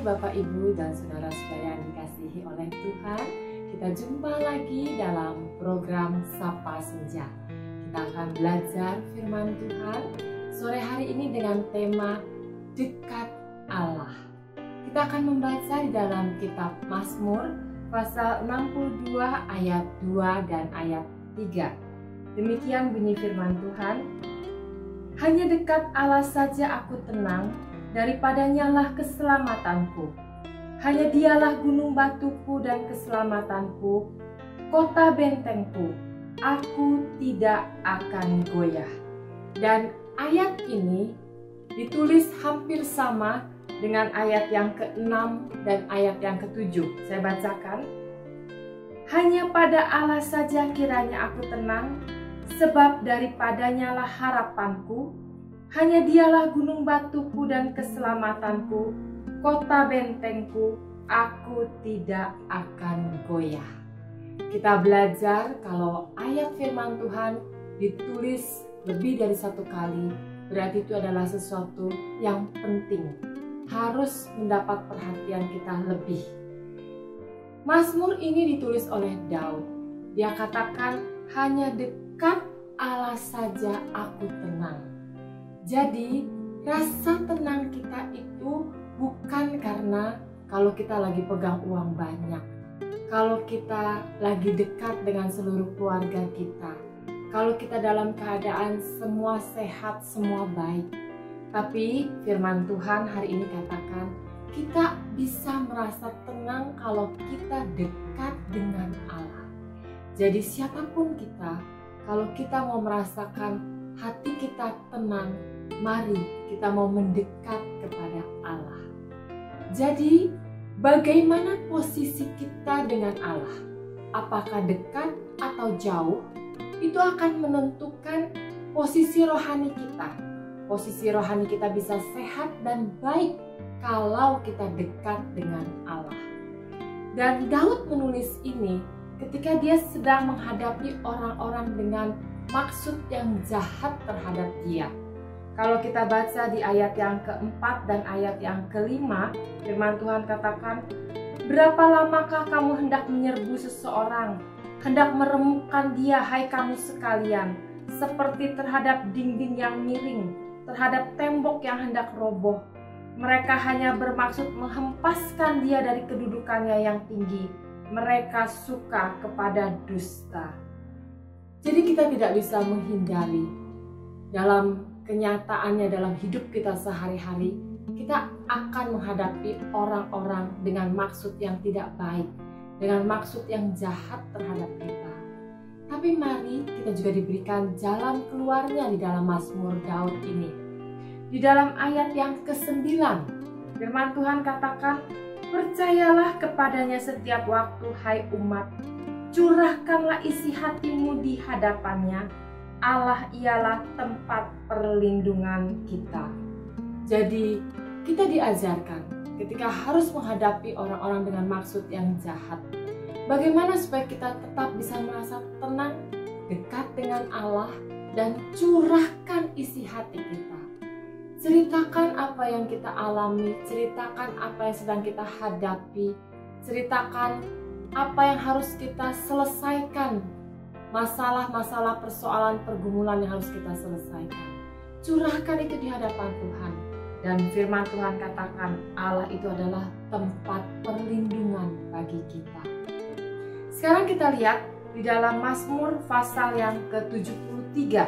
Bapak, Ibu, dan saudara-saudara yang dikasihi oleh Tuhan. Kita jumpa lagi dalam program Sapa Senja. Kita akan belajar firman Tuhan sore hari ini dengan tema Dekat Allah. Kita akan membaca di dalam kitab Mazmur pasal 62 ayat 2 dan ayat 3. Demikian bunyi firman Tuhan. Hanya dekat Allah saja aku tenang, daripadanya lah keselamatanku. Hanya dialah gunung batuku dan keselamatanku, kota bentengku, aku tidak akan goyah. Dan ayat ini ditulis hampir sama dengan ayat yang ke-6 dan ayat yang ke-7. Saya bacakan. Hanya pada Allah saja kiranya aku tenang, sebab daripadanya lah harapanku. Hanya dialah gunung batuku dan keselamatanku, kota bentengku, aku tidak akan goyah. Kita belajar kalau ayat firman Tuhan ditulis lebih dari satu kali, berarti itu adalah sesuatu yang penting, harus mendapat perhatian kita lebih. Mazmur ini ditulis oleh Daud. Dia katakan, hanya dekat Allah saja aku tenang. Jadi rasa tenang kita itu bukan karena kalau kita lagi pegang uang banyak, kalau kita lagi dekat dengan seluruh keluarga kita, kalau kita dalam keadaan semua sehat, semua baik. Tapi firman Tuhan hari ini katakan, kita bisa merasa tenang kalau kita dekat dengan Allah. Jadi siapapun kita, kalau kita mau merasakan hati kita tenang, mari kita mau mendekat kepada Allah. Jadi, bagaimana posisi kita dengan Allah? Apakah dekat atau jauh? Itu akan menentukan posisi rohani kita. Posisi rohani kita bisa sehat dan baik kalau kita dekat dengan Allah. Dan Daud menulis ini ketika dia sedang menghadapi orang-orang dengan maksud yang jahat terhadap dia. Kalau kita baca di ayat yang keempat dan ayat yang kelima, firman Tuhan katakan, berapa lamakah kamu hendak menyerbu seseorang, hendak meremukkan dia, hai kamu sekalian, seperti terhadap dinding yang miring, terhadap tembok yang hendak roboh. Mereka hanya bermaksud menghempaskan dia dari kedudukannya yang tinggi. Mereka suka kepada dusta. Jadi kita tidak bisa menghindari dalam kenyataannya, dalam hidup kita sehari-hari, kita akan menghadapi orang-orang dengan maksud yang tidak baik, dengan maksud yang jahat terhadap kita. Tapi mari kita juga diberikan jalan keluarnya di dalam Mazmur Daud ini. Di dalam ayat yang ke-9, firman Tuhan katakan, percayalah kepadanya setiap waktu, hai umat, curahkanlah isi hatimu di hadapannya. Allah ialah tempat perlindungan kita. Jadi kita diajarkan ketika harus menghadapi orang-orang dengan maksud yang jahat, bagaimana supaya kita tetap bisa merasa tenang, dekat dengan Allah, dan curahkan isi hati kita. Ceritakan apa yang kita alami, ceritakan apa yang sedang kita hadapi, ceritakan apa yang harus kita selesaikan, masalah-masalah, persoalan, pergumulan yang harus kita selesaikan. Curahkan itu di hadapan Tuhan. Dan firman Tuhan katakan, Allah itu adalah tempat perlindungan bagi kita. Sekarang kita lihat di dalam Mazmur pasal yang ke-73.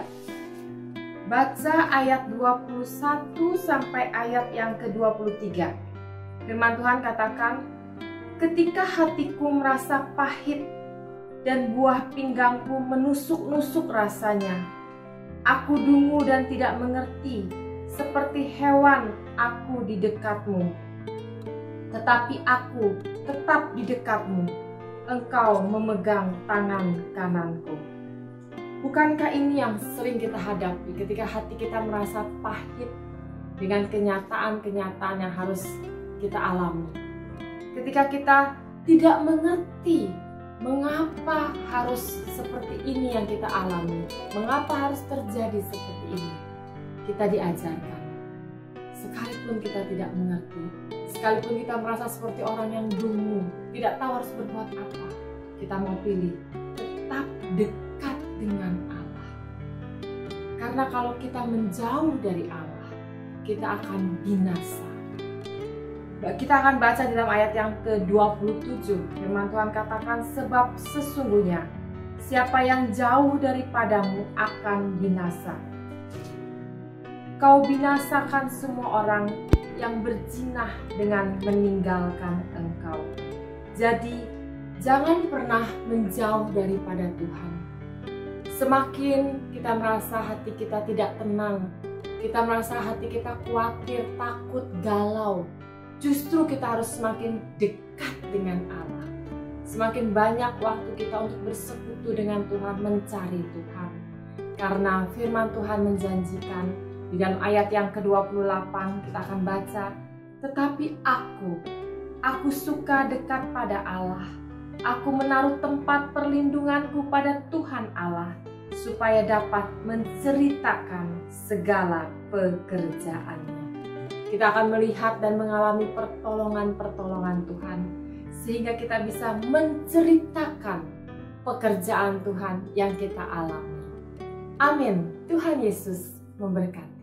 Baca ayat 21 sampai ayat yang ke-23. Firman Tuhan katakan, ketika hatiku merasa pahit dan buah pinggangku menusuk-nusuk rasanya, aku dungu dan tidak mengerti, seperti hewan aku di dekatmu. Tetapi aku tetap di dekatmu, engkau memegang tangan kananku. Bukankah ini yang sering kita hadapi ketika hati kita merasa pahit dengan kenyataan-kenyataan yang harus kita alami? Ketika kita tidak mengerti mengapa harus seperti ini yang kita alami, mengapa harus terjadi seperti ini, kita diajarkan sekalipun kita tidak mengerti, sekalipun kita merasa seperti orang yang dungu, tidak tahu harus berbuat apa, kita mau pilih tetap dekat dengan Allah. Karena kalau kita menjauh dari Allah, kita akan binasa. Kita akan baca dalam ayat yang ke-27, firman Tuhan katakan, sebab sesungguhnya siapa yang jauh daripadamu akan binasa. Kau binasakan semua orang yang berzinah dengan meninggalkan engkau. Jadi jangan pernah menjauh daripada Tuhan. Semakin kita merasa hati kita tidak tenang, kita merasa hati kita khawatir, takut, galau, justru kita harus semakin dekat dengan Allah. Semakin banyak waktu kita untuk bersekutu dengan Tuhan, mencari Tuhan. Karena firman Tuhan menjanjikan di dalam ayat yang ke-28 kita akan baca, tetapi aku suka dekat pada Allah. Aku menaruh tempat perlindunganku pada Tuhan Allah, supaya dapat menceritakan segala pekerjaannya. Kita akan melihat dan mengalami pertolongan-pertolongan Tuhan, sehingga kita bisa menceritakan pekerjaan Tuhan yang kita alami. Amin. Tuhan Yesus memberkati.